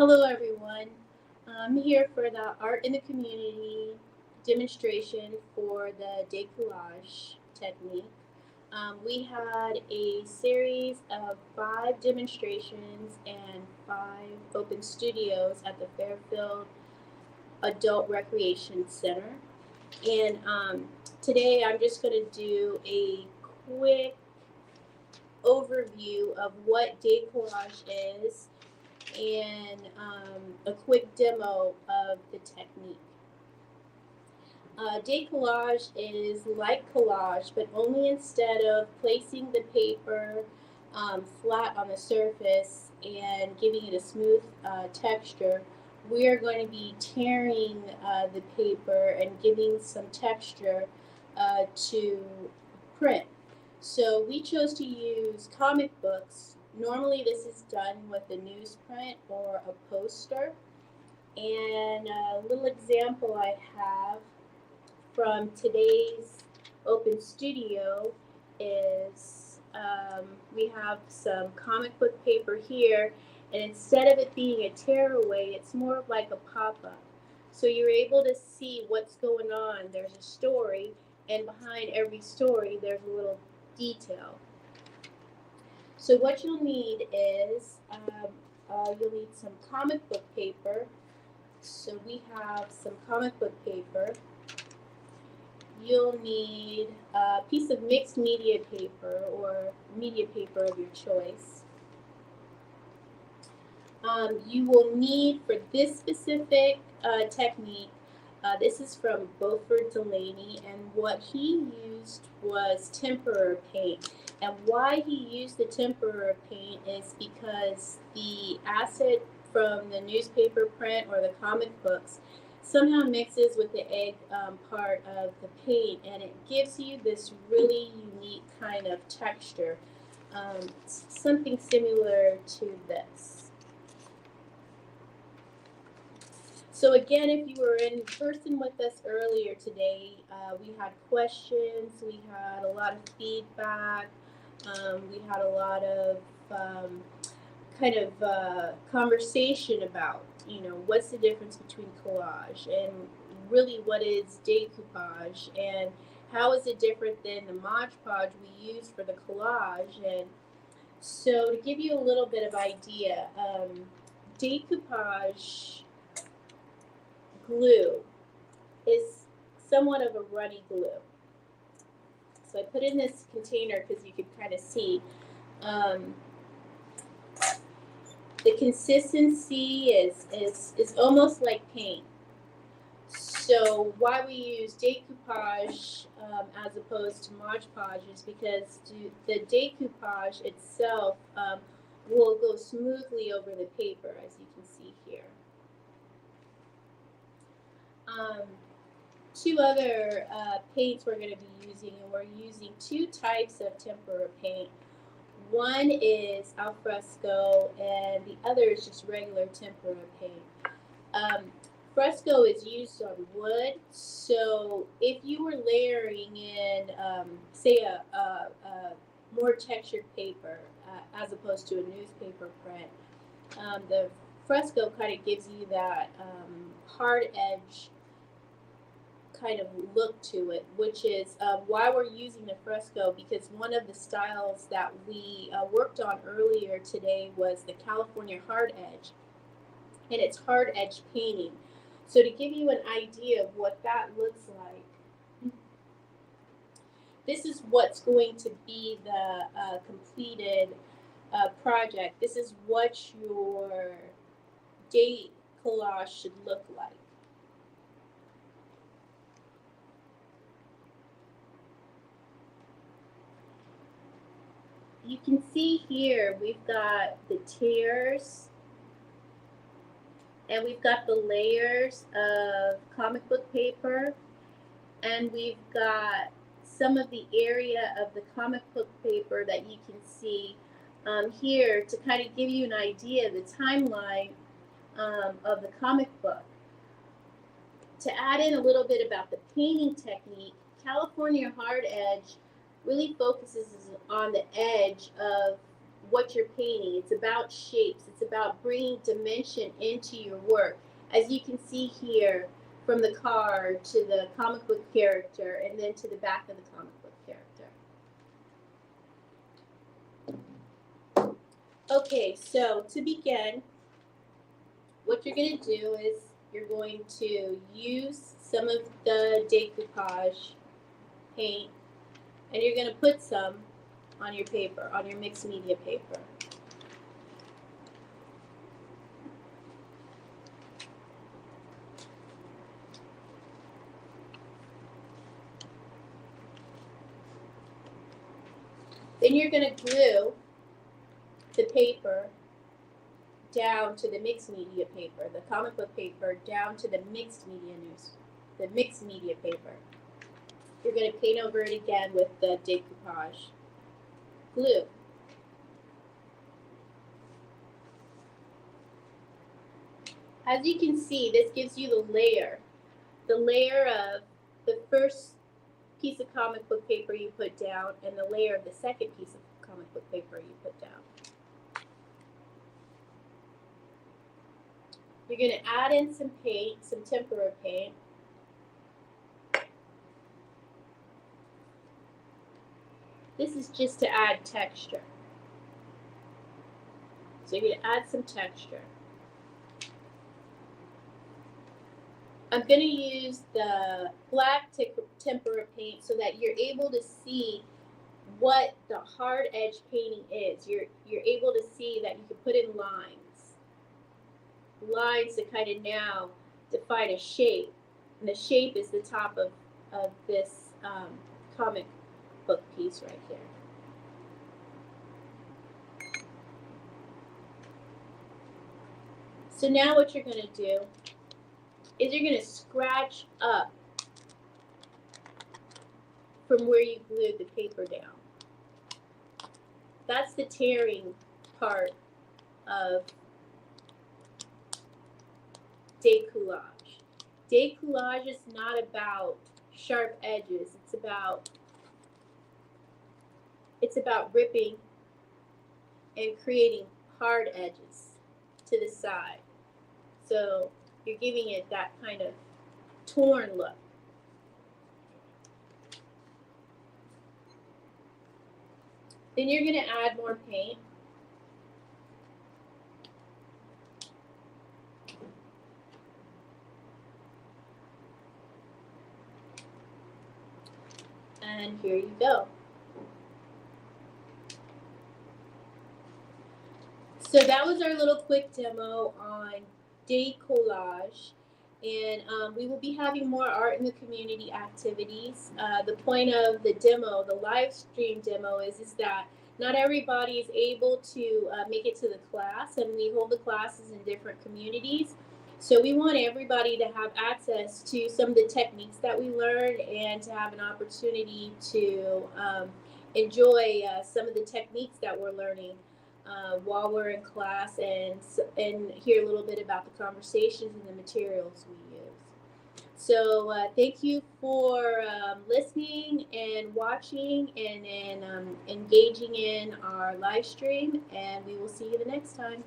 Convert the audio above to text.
Hello, everyone. I'm here for the Art in the Community demonstration for the decollage technique. We had a series of 5 demonstrations and 5 open studios at the Fairfield Adult Recreation Center. And today I'm just going to do a quick overview of what decollage is and a quick demo of the technique. Decollage is like collage, but only instead of placing the paper flat on the surface and giving it a smooth texture, we are going to be tearing the paper and giving some texture to print. So we chose to use comic books. Normally this is done with a newsprint or a poster. And a little example I have from today's open studio is we have some comic book paper here, and instead of it being a tearaway, it's more of like a pop-up. So you're able to see what's going on. There's a story, and behind every story there's a little detail. So what you'll need is you'll need some comic book paper. So we have some comic book paper. You'll need a piece of mixed media paper or media paper of your choice. You will need for this specific technique, this is from Beaufort Delaney, and what he used was tempera paint. And why he used the tempera paint is because the acid from the newspaper print or the comic books somehow mixes with the egg part of the paint, and it gives you this really unique kind of texture, something similar to this. So again, if you were in person with us earlier today, we had questions, we had a lot of feedback, we had a lot of conversation about, what's the difference between collage and really what is decoupage and how is it different than the Mod Podge we use for the collage. And so to give you a little bit of idea, decoupage glue is somewhat of a runny glue. So I put in this container because you can kind of see. The consistency is almost like paint. So why we use decoupage as opposed to Mod Podge is because the decoupage itself will go smoothly over the paper, as you can see here. Two other paints we're going to be using, and we're using 2 types of tempera paint. One is al fresco, and the other is just regular tempera paint. Fresco is used on wood, so if you were layering in, say, a more textured paper as opposed to a newspaper print, the fresco kind of gives you that hard edge kind of look to it, which is why we're using the fresco, because one of the styles that we worked on earlier today was the California hard edge, and it's hard edge painting. So to give you an idea of what that looks like, this is what's going to be the completed project. This is what your date collage should look like. You can see here we've got the tears, and we've got the layers of comic book paper, and we've got some of the area of the comic book paper that you can see here to kind of give you an idea of the timeline of the comic book. To add in a little bit about the painting technique, California hard edge really focuses on the edge of what you're painting. It's about shapes. It's about bringing dimension into your work. As you can see here, from the card to the comic book character and then to the back of the comic book character. Okay, so to begin, what you're going to do is you're going to use some of the decoupage paint and you're going to put some on your paper, on your mixed media paper. Then you're going to glue the paper down to the mixed media paper, the comic book paper down to the mixed media paper. You're going to paint over it again with the decoupage glue. As you can see, this gives you the layer of the first piece of comic book paper you put down and the layer of the second piece of comic book paper you put down. You're going to add in some paint, some tempera paint. This is just to add texture. So you're going to add some texture. I'm going to use the black tempera paint so that you're able to see what the hard edge painting is. You're able to see that you can put in lines to kind of now define a shape. And the shape is the top of this comic book piece right here. So now what you're going to do is you're going to scratch up from where you glued the paper down. That's the tearing part of decoupage. Decoupage is not about sharp edges. It's about ripping and creating hard edges to the side. So you're giving it that kind of torn look. Then you're going to add more paint. And here you go. So that was our little quick demo on decollage. And we will be having more art in the community activities. The point of the demo, the live stream demo, is that not everybody is able to make it to the class, and we hold the classes in different communities. So we want everybody to have access to some of the techniques that we learned and to have an opportunity to enjoy some of the techniques that we're learning while we're in class and hear a little bit about the conversations and the materials we use. So thank you for listening and watching and engaging in our live stream, and we will see you the next time.